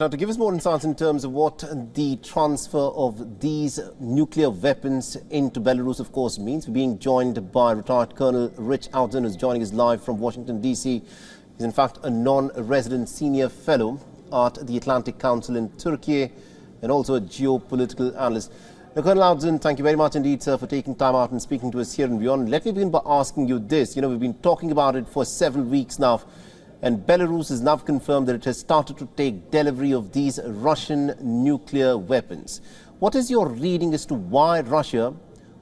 Now, to give us more insights in terms of what the transfer of these nuclear weapons into Belarus, of course, means, we're being joined by retired Colonel Outzen, who's joining us live from Washington, D.C. He's, in fact, a non-resident senior fellow at the Atlantic Council in Turkey and also a geopolitical analyst. Now, Colonel Outzen, thank you very much indeed, sir, for taking time out and speaking to us here in WION. Let me begin by asking you this. You know, we've been talking about it for several weeks now. And Belarus has now confirmed that it has started to take delivery of these Russian nuclear weapons. What is your reading as to why Russia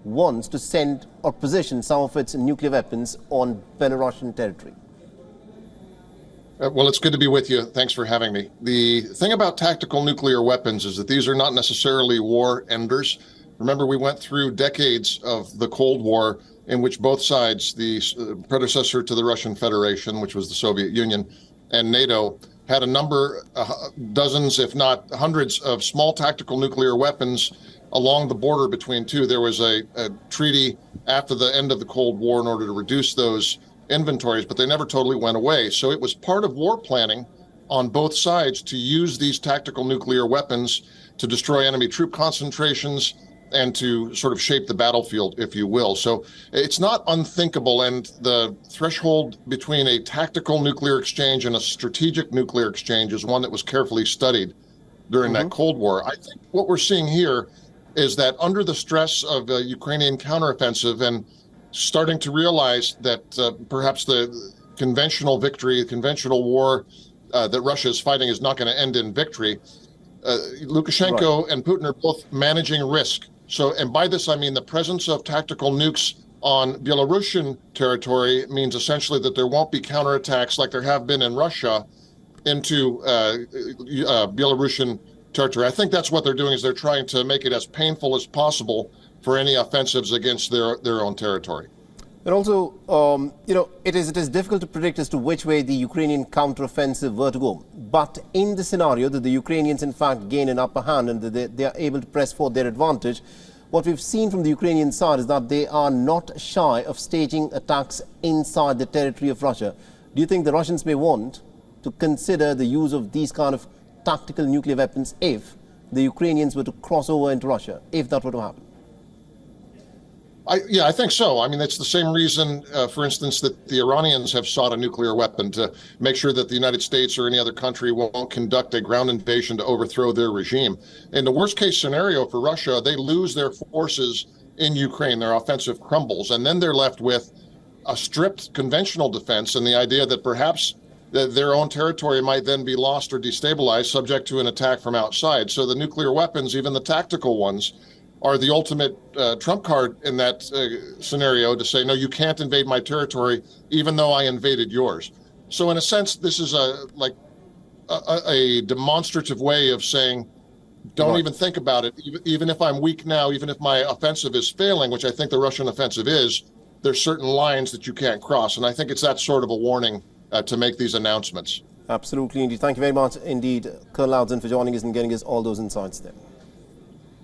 wants to send or position some of its nuclear weapons on Belarusian territory? Well, it's good to be with you. Thanks for having me. The thing about tactical nuclear weapons is that these are not necessarily war enders. Remember, we went through decades of the Cold War in which both sides, the predecessor to the Russian Federation, which was the Soviet Union, and NATO, had a number, dozens, if not hundreds, of small tactical nuclear weapons along the border between two. There was a treaty after the end of the Cold War in order to reduce those inventories, but they never totally went away. So it was part of war planning on both sides to use these tactical nuclear weapons to destroy enemy troop concentrations and to sort of shape the battlefield, if you will. So it's not unthinkable, and the threshold between a tactical nuclear exchange and a strategic nuclear exchange is one that was carefully studied during that Cold War. I think what we're seeing here is that under the stress of the Ukrainian counteroffensive and starting to realize that perhaps the conventional victory, the conventional war that Russia is fighting is not going to end in victory, Lukashenko and Putin are both managing risk. So, and by this I mean the presence of tactical nukes on Belarusian territory means essentially that there won't be counterattacks like there have been in Russia into Belarusian territory. I think that's what they're doing, is they're trying to make it as painful as possible for any offensives against their own territory. And also, you know, it is difficult to predict as to which way the Ukrainian counteroffensive were to go. But in the scenario that the Ukrainians, in fact, gain an upper hand and that they are able to press forward their advantage, what we've seen from the Ukrainian side is that they are not shy of staging attacks inside the territory of Russia. Do you think the Russians may want to consider the use of these kind of tactical nuclear weapons if the Ukrainians were to cross over into Russia, if that were to happen? Yeah, I think so. I mean, it's the same reason, for instance, that the Iranians have sought a nuclear weapon to make sure that the United States or any other country won't conduct a ground invasion to overthrow their regime. In the worst case scenario for Russia, they lose their forces in Ukraine, their offensive crumbles, and then they're left with a stripped conventional defense and the idea that perhaps their own territory might then be lost or destabilized, subject to an attack from outside. So the nuclear weapons, even the tactical ones, are the ultimate trump card in that scenario to say, no, you can't invade my territory, even though I invaded yours. So in a sense, this is a demonstrative way of saying, don't even think about it. Even if I'm weak now, even if my offensive is failing, which I think the Russian offensive is, there's certain lines that you can't cross. And I think it's that sort of a warning to make these announcements. Absolutely, indeed. Thank you very much indeed, Colonel Outzen, for joining us and getting us all those insights there.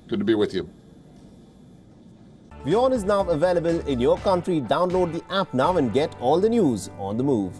Good to be with you. WION is now available in your country. Download the app now and get all the news on the move.